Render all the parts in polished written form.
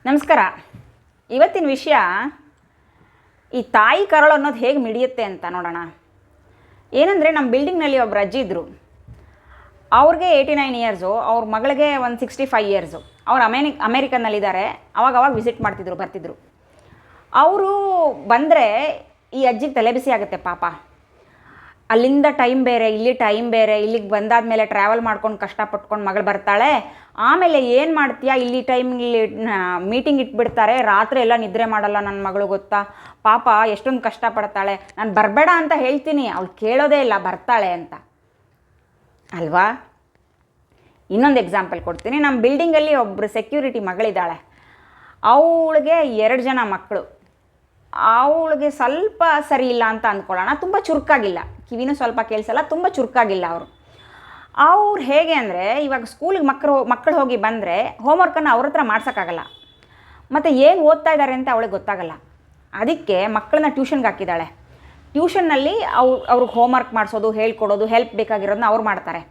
ನಮಸ್ಕಾರ. ಇವತ್ತಿನ ವಿಷಯ ಈ ತಾಯಿ ಕರಳು ಅನ್ನೋದು ಹೇಗೆ ಮಿಡಿಯುತ್ತೆ ಅಂತ ನೋಡೋಣ. ಏನಂದರೆ ನಮ್ಮ ಬಿಲ್ಡಿಂಗ್ನಲ್ಲಿ ಒಬ್ಬರು ಅಜ್ಜಿ ಇದ್ದರು. ಅವ್ರಿಗೆ 89 ಇಯರ್ಸು, ಅವ್ರ ಮಗಳಿಗೆ ಒಂದು 65 ಇಯರ್ಸು. ಅವ್ರು ಅಮೇರಿಕನ್ನಲ್ಲಿದ್ದಾರೆ. ಅವಾಗ ವಿಸಿಟ್ ಬರ್ತಿದ್ರು. ಅವರು ಬಂದರೆ ಈ ಅಜ್ಜಿಗೆ ತಲೆ ಬಿಸಿ ಆಗುತ್ತೆ ಪಾಪ. ಅಲ್ಲಿಂದ ಟೈಮ್ ಬೇರೆ, ಇಲ್ಲಿ ಟೈಮ್ ಬೇರೆ. ಇಲ್ಲಿಗೆ ಬಂದಾದಮೇಲೆ ಟ್ರಾವೆಲ್ ಮಾಡ್ಕೊಂಡು ಕಷ್ಟಪಟ್ಕೊಂಡು ಮಗಳು ಬರ್ತಾಳೆ. ಆಮೇಲೆ ಏನು ಮಾಡ್ತೀಯಾ, ಇಲ್ಲಿ ಟೈಮ್ಗೆ ಮೀಟಿಂಗ್ ಇಟ್ಬಿಡ್ತಾರೆ. ರಾತ್ರಿ ಎಲ್ಲ ನಿದ್ರೆ ಮಾಡಲ್ಲ ನನ್ನ ಮಗಳು, ಗೊತ್ತಾ ಪಾಪ ಎಷ್ಟೊಂದು ಕಷ್ಟಪಡ್ತಾಳೆ. ನಾನು ಬರಬೇಡ ಅಂತ ಹೇಳ್ತೀನಿ, ಅವಳು ಕೇಳೋದೇ ಇಲ್ಲ, ಬರ್ತಾಳೆ ಅಂತ ಅಲ್ವಾ. ಇನ್ನೊಂದು ಎಕ್ಸಾಂಪಲ್ ಕೊಡ್ತೀನಿ. ನಮ್ಮ ಬಿಲ್ಡಿಂಗಲ್ಲಿ ಒಬ್ಬರು ಸೆಕ್ಯೂರಿಟಿ ಮಗಳಿದ್ದಾಳೆ. ಅವಳಿಗೆ 2 ಜನ ಮಕ್ಕಳು. ಅವಳಿಗೆ ಸ್ವಲ್ಪ ಸರಿ ಇಲ್ಲ ಅಂತ ಅಂದ್ಕೊಳ್ಳೋಣ. ತುಂಬ ಚುರುಕಾಗಿಲ್ಲ, ಕಿವಿನೂ ಸ್ವಲ್ಪ ಕೇಳಿಸಲ್ಲ, ತುಂಬ ಚುರುಕಾಗಿಲ್ಲ ಅವ್ರು ಹೇಗೆ ಅಂದರೆ, ಇವಾಗ ಸ್ಕೂಲಿಗೆ ಮಕ್ಕಳು ಹೋಗಿ ಬಂದರೆ ಹೋಮ್ವರ್ಕನ್ನು ಅವ್ರ ಹತ್ರ ಮಾಡ್ಸೋಕ್ಕಾಗಲ್ಲ. ಮತ್ತು ಏನು ಓದ್ತಾ ಇದ್ದಾರೆ ಅಂತ ಅವಳಿಗೆ ಗೊತ್ತಾಗಲ್ಲ. ಅದಕ್ಕೆ ಮಕ್ಕಳನ್ನ ಟ್ಯೂಷನ್ಗೆ ಹಾಕಿದ್ದಾಳೆ. ಟ್ಯೂಷನ್ನಲ್ಲಿ ಅವ್ರಿಗೆ ಹೋಮ್ವರ್ಕ್ ಮಾಡಿಸೋದು, ಹೇಳ್ಕೊಡೋದು, ಹೆಲ್ಪ್ ಬೇಕಾಗಿರೋದನ್ನ ಅವ್ರು ಮಾಡ್ತಾರೆ.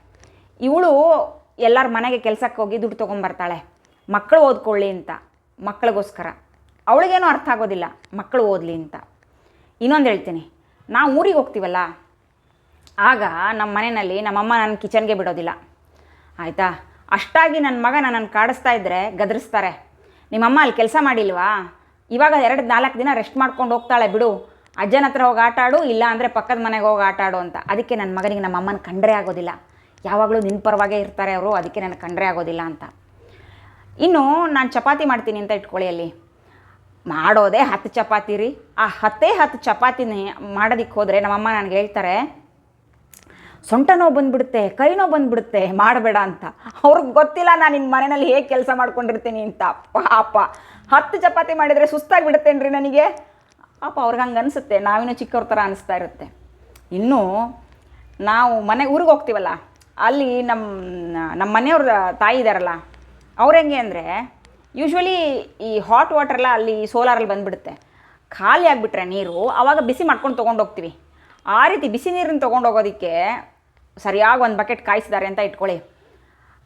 ಇವಳು ಎಲ್ಲರ ಮನೆಗೆ ಕೆಲಸಕ್ಕೆ ಹೋಗಿ ದುಡ್ಡು ತೊಗೊಂಬರ್ತಾಳೆ, ಮಕ್ಕಳು ಓದ್ಕೊಳ್ಳಿ ಅಂತ, ಮಕ್ಕಳಿಗೋಸ್ಕರ. ಅವಳಿಗೇನೂ ಅರ್ಥ ಆಗೋದಿಲ್ಲ ಮಕ್ಕಳು ಓದಲಿ ಅಂತ. ಇನ್ನೊಂದು ಹೇಳ್ತೀನಿ, ನಾವು ಊರಿಗೆ ಹೋಗ್ತೀವಲ್ಲ, ಆಗ ನಮ್ಮ ಮನೆಯಲ್ಲಿ ನಮ್ಮಮ್ಮ ನನ್ನ ಕಿಚನ್ಗೆ ಬಿಡೋದಿಲ್ಲ, ಆಯಿತಾ. ಅಷ್ಟಾಗಿ ನನ್ನ ಮಗ ನನ್ನನ್ನು ಕಾಡಿಸ್ತಾ ಇದ್ದರೆ ಗದರಿಸ್ತಾರೆ. ನಿಮ್ಮಮ್ಮ ಅಲ್ಲಿ ಕೆಲಸ ಮಾಡಿಲ್ವಾ, ಇವಾಗ 2-4 ದಿನ ರೆಸ್ಟ್ ಮಾಡ್ಕೊಂಡು ಹೋಗ್ತಾಳೆ ಬಿಡು, ಅಜ್ಜನ ಹತ್ರ ಹೋಗಿ ಆಟ ಆಡು, ಇಲ್ಲ ಅಂದರೆ ಪಕ್ಕದ ಮನೆಗೆ ಹೋಗಿ ಆಟ ಆಡು ಅಂತ. ಅದಕ್ಕೆ ನನ್ನ ಮಗನಿಗೆ ನಮ್ಮ ಅಮ್ಮನ ಕಂಡ್ರೆ ಆಗೋದಿಲ್ಲ. ಯಾವಾಗಲೂ ನಿನ್ನ ಪರವಾಗೇ ಇರ್ತಾರೆ ಅವರು, ಅದಕ್ಕೆ ನನಗೆ ಕಂಡ್ರೆ ಆಗೋದಿಲ್ಲ ಅಂತ. ಇನ್ನು ನಾನು ಚಪಾತಿ ಮಾಡ್ತೀನಿ ಅಂತ ಇಟ್ಕೊಳ್ಳಿ, ಅಲ್ಲಿ ಮಾಡೋದೇ 10 ಚಪಾತಿ ರೀ. ಆ 10 ಚಪಾತಿನೇ ಮಾಡೋದಕ್ಕೆ ಹೋದರೆ ನಮ್ಮಮ್ಮ ನನಗೆ ಹೇಳ್ತಾರೆ, ಸೊಂಟ ನೋವು ಬಂದುಬಿಡುತ್ತೆ, ಕೈ ನೋವು ಬಂದುಬಿಡುತ್ತೆ, ಮಾಡಬೇಡ ಅಂತ. ಅವ್ರಿಗೆ ಗೊತ್ತಿಲ್ಲ ನಾನು ನಿನ್ನ ಮನೆಯಲ್ಲಿ ಹೇಗೆ ಕೆಲಸ ಮಾಡ್ಕೊಂಡಿರ್ತೀನಿ ಅಂತ. ಪಾಪ 10 ಚಪಾತಿ ಮಾಡಿದರೆ ಸುಸ್ತಾಗಿ ಬಿಡುತ್ತೇನ್ರಿ ನನಗೆ. ಪಾಪ ಅವ್ರಿಗೆ ಹಂಗೆ ಅನಿಸುತ್ತೆ, ನಾವಿನ್ನೂ ಚಿಕ್ಕವ್ರ ಥರ ಅನಿಸ್ತಾ ಇರುತ್ತೆ. ಇನ್ನೂ ನಾವು ಊರಿಗೆ ಹೋಗ್ತೀವಲ್ಲ, ಅಲ್ಲಿ ನಮ್ಮ ಮನೆಯವ್ರ ತಾಯಿ ಇದ್ದಾರಲ್ಲ, ಅವ್ರು ಹೆಂಗೆ ಅಂದರೆ, ಯೂಶ್ವಲಿ ಈ ಹಾಟ್ ವಾಟರೆಲ್ಲ ಅಲ್ಲಿ ಸೋಲಾರಲ್ಲಿ ಬಂದುಬಿಡುತ್ತೆ. ಖಾಲಿ ಆಗಿಬಿಟ್ರೆ ನೀರು, ಆವಾಗ ಬಿಸಿ ಮಾಡ್ಕೊಂಡು ತೊಗೊಂಡೋಗ್ತೀವಿ. ಆ ರೀತಿ ಬಿಸಿ ನೀರನ್ನು ತೊಗೊಂಡೋಗೋದಕ್ಕೆ ಸರಿಯಾಗಿ 1 ಬಕೆಟ್ ಕಾಯಿಸಿದ್ದಾರೆ ಅಂತ ಇಟ್ಕೊಳ್ಳಿ.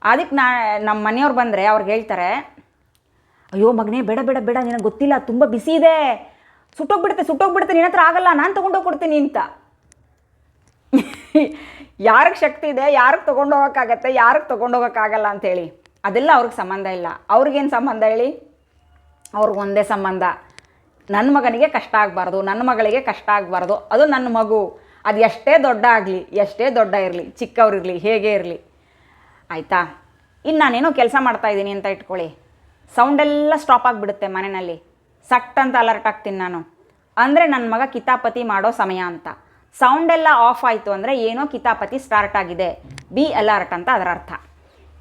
ಅದಕ್ಕೆ ನಮ್ಮ ಮನೆಯವ್ರು ಬಂದರೆ ಅವ್ರಿಗೆ ಹೇಳ್ತಾರೆ, ಅಯ್ಯೋ ಮಗನೇ, ಬೇಡ ಬೇಡ ಬೇಡ, ನಿನಗೆ ಗೊತ್ತಿಲ್ಲ, ತುಂಬ ಬಿಸಿ ಇದೆ, ಸುಟ್ಟೋಗ್ಬಿಡುತ್ತೆ, ನಿನ್ನ ಹತ್ರ ಆಗಲ್ಲ, ನಾನು ತೊಗೊಂಡೋಗ್ಕೊಡ್ತೀನಿ ಅಂತ. ಯಾರಿಗೆ ಶಕ್ತಿ ಇದೆ, ಯಾರಿಗೆ ತೊಗೊಂಡೋಗೋಕ್ಕಾಗತ್ತೆ, ಯಾರಿಗೆ ತೊಗೊಂಡೋಗೋಕ್ಕಾಗಲ್ಲ ಅಂಥೇಳಿ, ಅದೆಲ್ಲ ಅವ್ರಿಗೆ ಸಂಬಂಧ ಇಲ್ಲ. ಅವ್ರಿಗೇನು ಸಂಬಂಧ ಹೇಳಿ, ಅವ್ರಿಗೆ ಒಂದೇ ಸಂಬಂಧ, ನನ್ನ ಮಗನಿಗೆ ಕಷ್ಟ ಆಗಬಾರ್ದು, ನನ್ನ ಮಗಳಿಗೆ ಕಷ್ಟ ಆಗಬಾರ್ದು. ಅದು ನನ್ನ ಮಗು, ಅದು ಎಷ್ಟೇ ದೊಡ್ಡ ಆಗಲಿ, ಎಷ್ಟೇ ದೊಡ್ಡ ಇರಲಿ, ಚಿಕ್ಕವ್ರಿರಲಿ, ಹೇಗೆ ಇರಲಿ, ಆಯಿತಾ. ಇನ್ನು ನಾನೇನೋ ಕೆಲಸ ಮಾಡ್ತಾಯಿದ್ದೀನಿ ಅಂತ ಇಟ್ಕೊಳ್ಳಿ, ಸೌಂಡೆಲ್ಲ ಸ್ಟಾಪ್ ಆಗಿಬಿಡುತ್ತೆ ಮನೆಯಲ್ಲಿ. ಸಟ್ ಅಂತ ಅಲರ್ಟ್ ಆಗ್ತೀನಿ ನಾನು, ಅಂದರೆ ನನ್ನ ಮಗ ಕಿತಾಪತಿ ಮಾಡೋ ಸಮಯ ಅಂತ. ಸೌಂಡೆಲ್ಲ ಆಫ್ ಆಯಿತು ಅಂದರೆ ಏನೋ ಕಿತಾಪತಿ ಸ್ಟಾರ್ಟ್ ಆಗಿದೆ, ಬಿ ಅಲರ್ಟ್ ಅಂತ ಅದರ ಅರ್ಥ.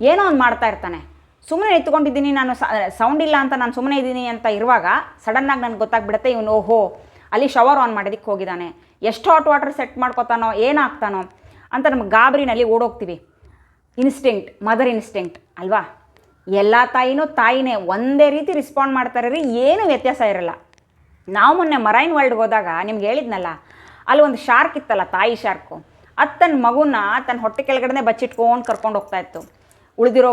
ಏನೋ ಒಂದು ಮಾಡ್ತಾ ಇರ್ತಾನೆ. ಸುಮ್ಮನೆ ನಿಂತ್ಕೊಂಡಿದ್ದೀನಿ ನಾನು, ಸೌಂಡ್ ಇಲ್ಲ ಅಂತ ನಾನು ಸುಮ್ಮನೆ ಇದ್ದೀನಿ ಅಂತ ಇರುವಾಗ ಸಡನ್ನಾಗಿ ನನಗೆ ಗೊತ್ತಾಗ್ಬಿಡುತ್ತೆ, ಇವನು ಓಹೋ ಅಲ್ಲಿ ಶವರ್ ಆನ್ ಮಾಡೋದಕ್ಕೆ ಹೋಗಿದ್ದಾನೆ, ಎಷ್ಟು ಹಾಟ್ ವಾಟರ್ ಸೆಟ್ ಮಾಡ್ಕೋತಾನೋ, ಏನಾಗ್ತಾನೋ ಅಂತ ನಮಗೆ ಗಾಬರಿನಲ್ಲಿ ಓಡೋಗ್ತೀವಿ. ಇನ್ಸ್ಟಿಂಕ್ಟ್, ಮದರ್ ಇನ್ಸ್ಟಿಂಕ್ಟ್ ಅಲ್ವಾ. ಎಲ್ಲ ತಾಯಿನೇ ಒಂದೇ ರೀತಿ ರೆಸ್ಪಾಂಡ್ ಮಾಡ್ತಾರೆ ರೀ, ಏನೂ ವ್ಯತ್ಯಾಸ ಇರಲ್ಲ. ನಾವು ಮೊನ್ನೆ ಮರೈನ್ ವರ್ಲ್ಡ್ಗೆ ಹೋದಾಗ ನಿಮ್ಗೆ ಹೇಳಿದ್ನಲ್ಲ, ಅಲ್ಲಿ ಒಂದು ಶಾರ್ಕ್ ಇತ್ತಲ್ಲ, ತಾಯಿ ಶಾರ್ಕು, ಅದು ತನ್ನ ಮಗುನ ತನ್ನ ಹೊಟ್ಟೆ ಕೆಳಗಡೆ ಬಚ್ಚಿಟ್ಕೊಂಡು ಕರ್ಕೊಂಡು ಹೋಗ್ತಾಯಿತ್ತು. ಉಳಿದಿರೋ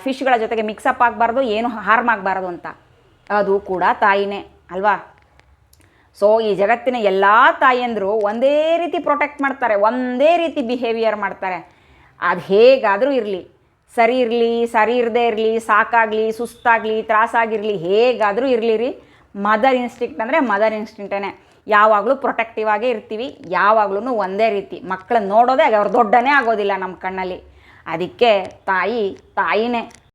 ಫಿಶ್ಗಳ ಜೊತೆಗೆ ಮಿಕ್ಸಪ್ ಆಗಬಾರ್ದು, ಏನು ಹಾರ್ಮ್ ಆಗಬಾರ್ದು ಅಂತ. ಅದು ಕೂಡ ತಾಯಿನೇ ಅಲ್ವಾ. ಸೊ ಈ ಜಗತ್ತಿನ ಎಲ್ಲ ತಾಯಿಯಂದರು ಒಂದೇ ರೀತಿ ಪ್ರೊಟೆಕ್ಟ್ ಮಾಡ್ತಾರೆ, ಒಂದೇ ರೀತಿ ಬಿಹೇವಿಯರ್ ಮಾಡ್ತಾರೆ. ಅದು ಹೇಗಾದರೂ ಇರಲಿ, ಸರಿ ಇರಲಿ, ಸರಿ ಇರದೇ ಇರಲಿ, ಸಾಕಾಗಲಿ, ಸುಸ್ತಾಗಲಿ, ತ್ರಾಸಾಗಿರಲಿ, ಹೇಗಾದರೂ ಇರಲಿ ರೀ, ಮದರ್ ಇನ್ಸ್ಟಿಂಕ್ಟ್ ಅಂದರೆ ಮದರ್ ಇನ್ಸ್ಟಿಂಕ್ಟೇ. ಯಾವಾಗಲೂ ಪ್ರೊಟೆಕ್ಟಿವ್ ಆಗೇ ಇರ್ತೀವಿ, ಯಾವಾಗಲೂ ಒಂದೇ ರೀತಿ. ಮಕ್ಕಳನ್ನ ನೋಡೋದೇ ಅವ್ರು ದೊಡ್ಡನೇ ಆಗೋದಿಲ್ಲ ನಮ್ಮ ಕಣ್ಣಲ್ಲಿ. ಅದಕ್ಕೆ ತಾಯಿನೇ.